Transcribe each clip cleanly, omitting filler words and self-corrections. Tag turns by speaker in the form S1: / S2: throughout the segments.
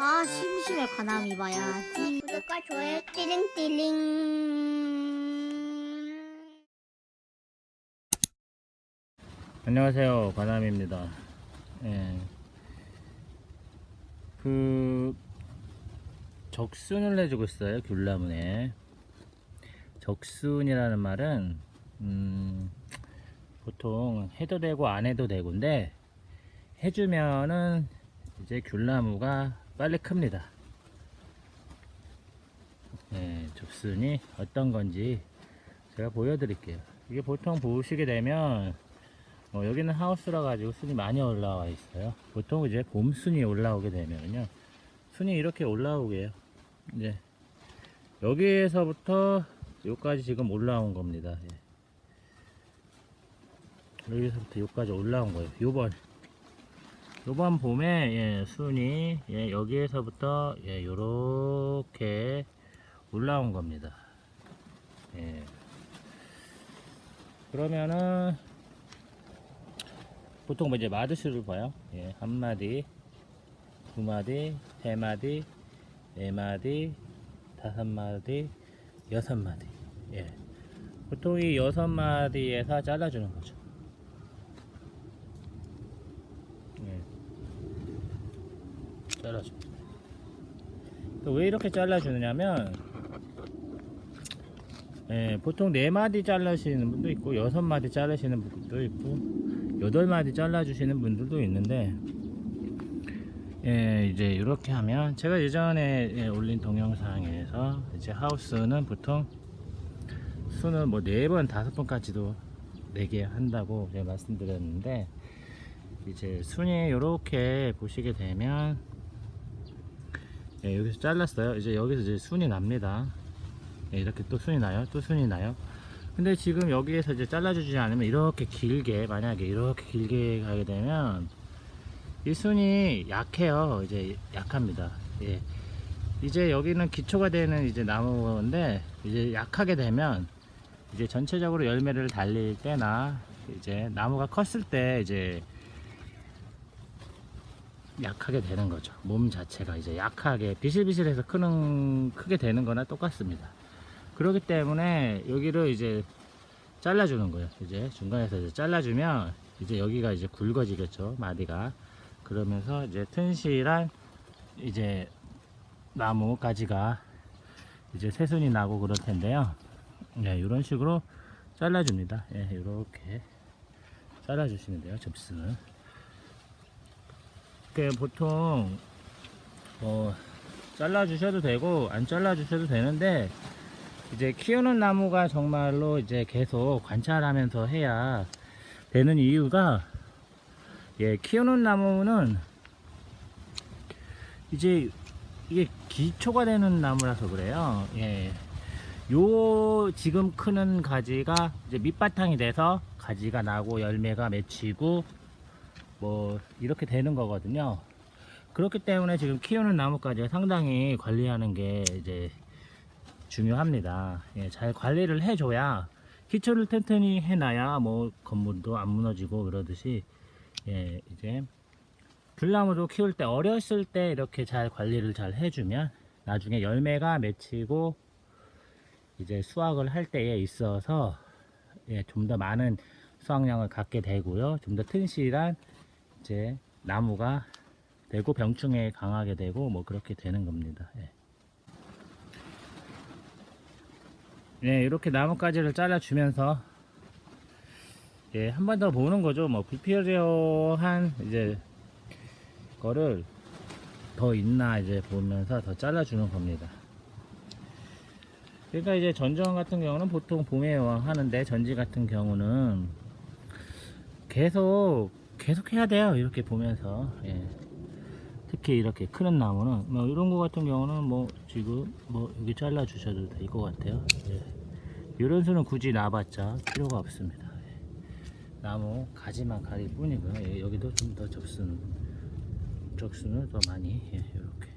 S1: 아, 심심해. 바람이 봐야지.
S2: 구독과 좋아요 띠링띠링.
S3: 안녕하세요, 관암입니다. 예, 적순을 내주고 있어요, 귤나무에. 적순이라는 말은 보통 해도 되고 안 해도 되고인데, 해주면은 이제 귤나무가 빨리 큽니다. 예, 적순이 어떤 건지 제가 보여드릴게요. 이게 보통 보시게 되면 여기는 하우스라 가지고 순이 많이 올라와 있어요. 보통 이제 봄 순이 올라오게 되면요, 순이 이렇게 올라오게 해요. 이제 여기에서부터 여기까지 지금 올라온 겁니다. 예. 여기서부터 여기까지 올라온 거예요. 요번 봄에 순이 여기에서부터 요렇게 올라온 겁니다. 예. 그러면은 보통 이제 마디수를 봐요. 예, 한 마디, 두 마디, 세 마디, 네 마디, 다섯 마디, 여섯 마디. 예. 보통 이 여섯 마디에서 잘라주는 거죠. 예. 잘라줍니다. 또 왜 이렇게 잘라주느냐면, 보통 네 마디 자르시는 분도 있고, 여섯 마디 자르시는 분도 있고, 여덟 마디 잘라주시는 분들도 있는데, 이제 이렇게 하면 제가 예전에 올린 동영상에서 이제 하우스는 보통 순을 뭐 4번 5번까지도 내게 한다고 제가 말씀드렸는데, 이제 순이 이렇게 보시게 되면 여기서 잘랐어요. 이제 여기서 이제 순이 납니다. 이렇게 또 순이 나요, 또 순이 나요. 근데 지금 여기에서 이제 잘라주지 않으면 이렇게 길게, 만약에 이렇게 길게 가게 되면 이 순이 약해요. 이제 약합니다. 예. 이제 여기는 기초가 되는 이제 나무인데, 이제 약하게 되면 이제 전체적으로 열매를 달릴 때나 이제 나무가 컸을 때 이제 약하게 되는 거죠. 몸 자체가 이제 약하게 비실비실해서 크게 되는 거나 똑같습니다. 그렇기 때문에 여기를 이제 잘라주는 거예요. 이제 중간에서 이제 잘라주면 이제 여기가 이제 굵어지겠죠, 마디가. 그러면서 이제 튼실한 이제 나무 가지가 이제 새순이 나고 그럴 텐데요. 이런 식으로 잘라줍니다. 이렇게 잘라주시면 돼요, 접순을. 보통 잘라주셔도 되고 안 잘라주셔도 되는데, 이제 키우는 나무가 정말로 이제 계속 관찰하면서 해야 되는 이유가, 키우는 나무는 이제 이게 기초가 되는 나무라서 그래요. 요 지금 크는 가지가 이제 밑바탕이 돼서 가지가 나고 열매가 맺히고 뭐 이렇게 되는 거거든요. 그렇기 때문에 지금 키우는 나무까지 상당히 관리하는 게 이제 중요합니다. 잘 관리를 해줘야, 기초를 튼튼히 해놔야 뭐 건물도 안 무너지고 그러듯이, 이제 귤나무도 키울 때 어렸을 때 이렇게 잘 관리를 잘 해주면 나중에 열매가 맺히고 이제 수확을 할 때에 있어서 좀 더 많은 수확량을 갖게 되고요, 좀 더 튼실한 이제 나무가 되고 병충해에 강하게 되고 뭐 그렇게 되는 겁니다. 이렇게 나뭇가지를 잘라주면서 한 번 더 보는 거죠. 뭐 불필요한 이제 거를 더 있나 이제 보면서 더 잘라주는 겁니다. 그러니까 이제 전정 같은 경우는 보통 봄에 하는데, 전지 같은 경우는 계속 해야 돼요. 이렇게 보면서. 특히 이렇게 크는 나무는 뭐 이런 거 같은 경우는 뭐 지금 뭐 여기 잘라 주셔도 될 것 같아요. 이런 수는 굳이 놔봤자 필요가 없습니다. 나무 가지만 가릴 뿐이고요. 여기도 좀 더 적순을 더 많이 이렇게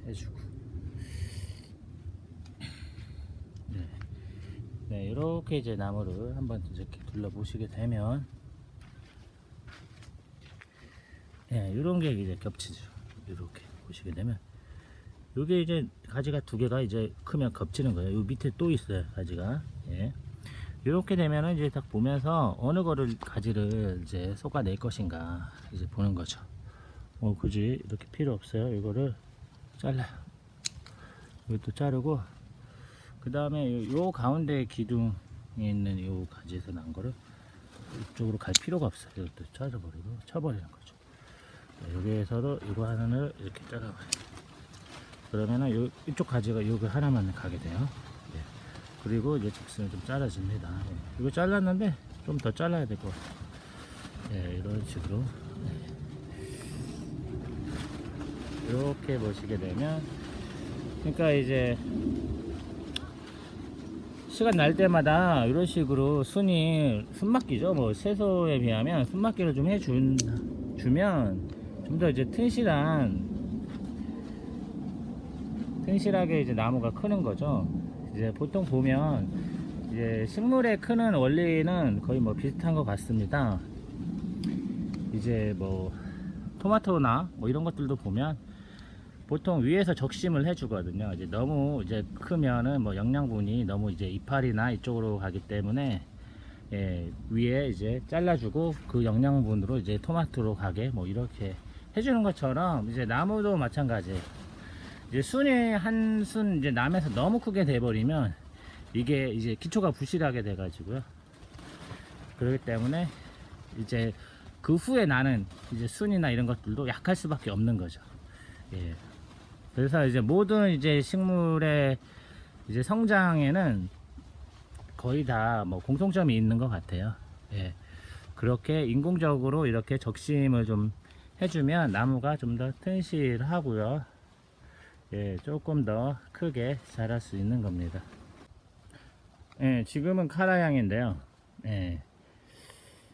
S3: 해주고, 이렇게 이제 나무를 한번 이렇게 둘러보시게 되면 예, 이런 게 이제 겹치죠. 이렇게 보시게 되면 요게 이제 가지가 두 개가 이제 크면 겹치는 거예요. 요 밑에 또 있어요, 가지가. 예. 이렇게 되면은 이제 딱 보면서 어느 거를 가지를 이제 솎아낼 것인가 이제 보는 거죠. 굳이 이렇게 필요 없어요. 이거를 잘라요. 이것도 자르고, 그 다음에 요 가운데 기둥에 있는 요 가지에서 난 거를 이쪽으로 갈 필요가 없어요. 이것도 잘라버리고 쳐버리는 거죠. 여기에서도 이거 하나를 이렇게 잘라버려요. 그러면은 이쪽 가지가 요거 하나만 가게 돼요. 예. 그리고 이제 직선을 좀 잘라줍니다. 예. 이거 잘랐는데 좀 더 잘라야 될 것 같아요. 예, 이런 식으로. 예. 이렇게 보시게 되면, 그러니까 이제 시간 날 때마다 이런 식으로 순막기죠. 뭐 채소에 비하면 순막기를 좀 주면 좀 더 이제 튼실하게 이제 나무가 크는 거죠. 이제 보통 보면 이제 식물의 크는 원리는 거의 뭐 비슷한 것 같습니다. 이제 뭐 토마토나 뭐 이런 것들도 보면 보통 위에서 적심을 해주거든요. 이제 너무 이제 크면은 뭐 영양분이 너무 이제 이파리나 이쪽으로 가기 때문에, 예, 위에 이제 잘라주고 그 영양분으로 이제 토마토로 가게 뭐 이렇게 해주는 것처럼 이제 나무도 마찬가지. 이제 순이 한 순 이제 남에서 너무 크게 돼버리면 이게 이제 기초가 부실하게 돼가지고요. 그렇기 때문에 이제 그 후에 나는 이제 순이나 이런 것들도 약할 수밖에 없는 거죠. 예. 그래서 이제 모든 이제 식물의 이제 성장에는 거의 다 뭐 공통점이 있는 것 같아요. 예. 그렇게 인공적으로 이렇게 적심을 좀 해주면 나무가 좀 더 튼실하고요. 예, 조금 더 크게 자랄 수 있는 겁니다. 예, 지금은 카라향인데요. 예.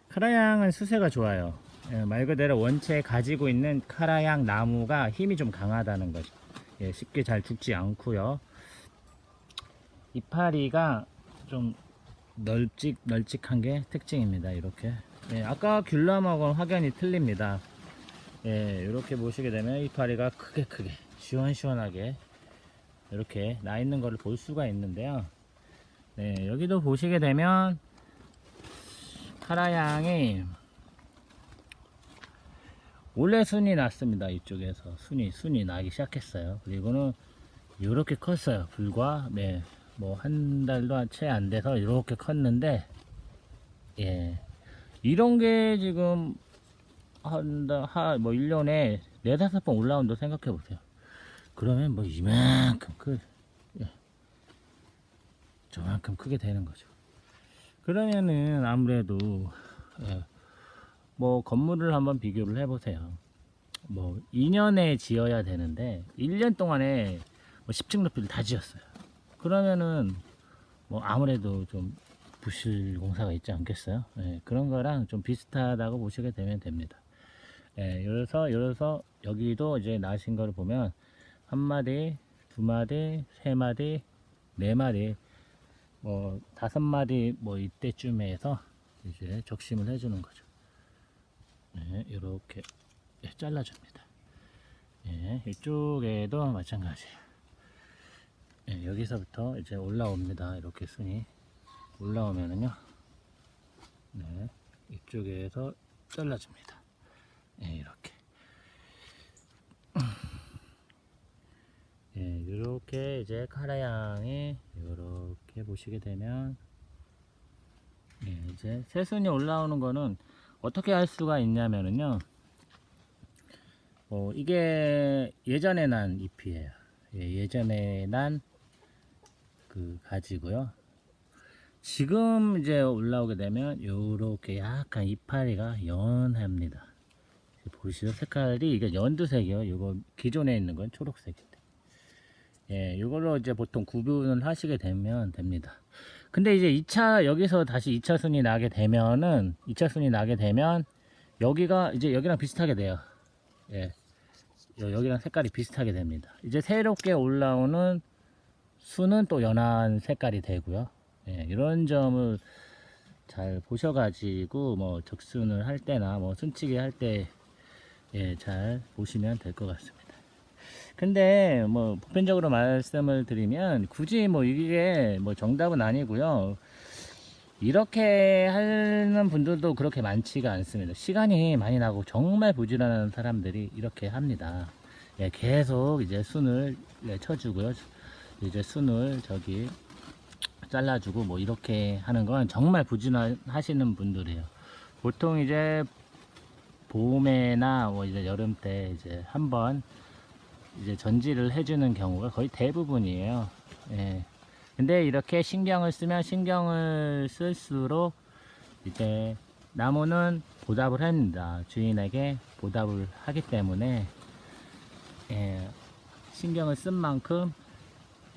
S3: 카라향은 수세가 좋아요. 예, 말 그대로 원체 가지고 있는 카라향 나무가 힘이 좀 강하다는 거죠. 예, 쉽게 잘 죽지 않고요. 이파리가 좀 널찍한 게 특징입니다. 이렇게. 예, 아까 귤나무하고는 확연히 틀립니다. 예, 이렇게 보시게 되면 이파리가 크게 시원시원하게 이렇게 나 있는 거를 볼 수가 있는데요. 네, 여기도 보시게 되면 카라향이 원래 순이 났습니다. 이쪽에서 순이 나기 시작했어요. 그리고는 이렇게 컸어요. 불과 뭐 한 달도 채 안 돼서 이렇게 컸는데, 예, 이런 게 지금 뭐 1년에 4-5번 올라온다고 생각해 보세요. 그러면 뭐 이만큼 예, 저만큼 크게 되는 거죠. 그러면은 아무래도, 예, 뭐 건물을 한번 비교를 해 보세요. 뭐 2년에 지어야 되는데 1년 동안에 뭐 10층 높이를 다 지었어요. 그러면은 뭐 아무래도 좀 부실 공사가 있지 않겠어요? 예, 그런 거랑 좀 비슷하다고 보시게 되면 됩니다. 예, 그래서 여기도 이제 나신 거를 보면 1마디, 2마디, 3마디, 4마디, 뭐 5마디 뭐 이때쯤에 해서 이제 적심을 해주는 거죠. 예, 이렇게 잘라줍니다. 예, 이쪽에도 마찬가지예요. 예, 여기서부터 이제 올라옵니다. 이렇게 순이 올라오면은요, 네, 이쪽에서 잘라줍니다. 예, 이렇게. 예, 이렇게 이제 카라향이 이렇게 보시게 되면, 예, 이제 새순이 올라오는 거는 어떻게 할 수가 있냐면은요, 이게 예전에 난 잎이에요. 예, 예전에 난 그 가지고요. 지금 이제 올라오게 되면 요렇게 약간 이파리가 연합니다. 보시죠, 색깔이 이게 연두색이요. 요거 기존에 있는 건 초록색인데, 예, 이걸로 이제 보통 구분을 하시게 되면 됩니다. 근데 이제 2차, 여기서 다시 2차 순이 나게 되면 여기가 이제 여기랑 비슷하게 돼요. 예, 여기랑 색깔이 비슷하게 됩니다. 이제 새롭게 올라오는 순은 또 연한 색깔이 되고요. 예, 이런 점을 잘 보셔가지고 뭐 적순을 할 때나 뭐 순치기 할 때, 예, 잘 보시면 될 것 같습니다. 근데 뭐 보편적으로 말씀을 드리면 굳이 뭐 이게 뭐 정답은 아니고요. 이렇게 하는 분들도 그렇게 많지가 않습니다. 시간이 많이 나고 정말 부지런한 사람들이 이렇게 합니다. 예, 계속 이제 순을 쳐주고요. 이제 순을 저기 잘라주고 뭐 이렇게 하는 건 정말 부지런하시는 분들이에요. 보통 이제 봄에나 뭐 이제 여름 때 이제 한번 이제 전지를 해주는 경우가 거의 대부분이에요. 예. 근데 이렇게 신경을 쓰면 신경을 쓸수록 이제 나무는 보답을 합니다. 주인에게 보답을 하기 때문에 예, 신경을 쓴 만큼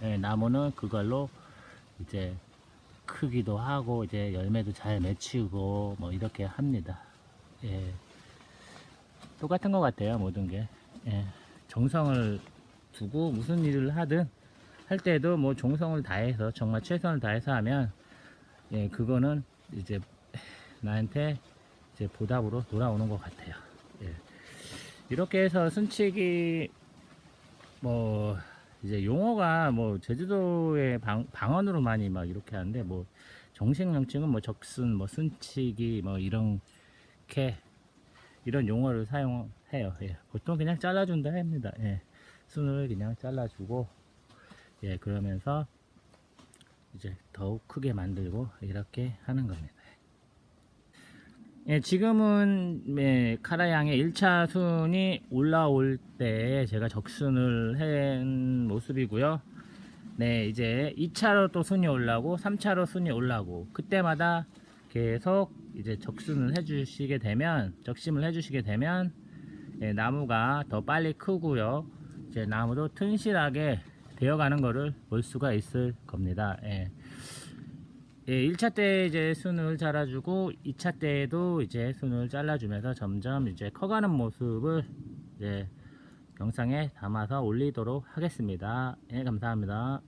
S3: 예, 나무는 그걸로 이제 크기도 하고 이제 열매도 잘 맺히고 뭐 이렇게 합니다. 예, 똑같은 것 같아요. 모든 게 예, 정성을 두고 무슨 일을 하든 할 때도 뭐 정성을 다해서 정말 최선을 다해서 하면 예, 그거는 이제 나한테 이제 보답으로 돌아오는 것 같아요. 예. 이렇게 해서 순치기 뭐 이제 용어가 뭐 제주도의 방언으로 많이 막 이렇게 하는데 뭐 정식 명칭은 뭐 적순 뭐 순치기 뭐 이렇게 이런 용어를 사용해요. 예. 보통 그냥 잘라준다 합니다. 예. 순을 그냥 잘라주고 예, 그러면서 이제 더욱 크게 만들고 이렇게 하는 겁니다. 예, 지금은 예, 카라양의 1차 순이 올라올 때 제가 적순을 한 모습이고요. 네, 이제 2차로 또 순이 올라오고 3차로 순이 올라오고 그때마다 계속 이제 적순을 해주시게 되면 적심을 해주시게 되면 예, 나무가 더 빨리 크고요. 이제 나무도 튼실하게 되어가는 것을 볼 수가 있을 겁니다. 예. 예, 1차 때 이제 순을 잘라주고 2차 때에도 이제 순을 잘라주면서 점점 이제 커가는 모습을 이제 영상에 담아서 올리도록 하겠습니다. 예, 감사합니다.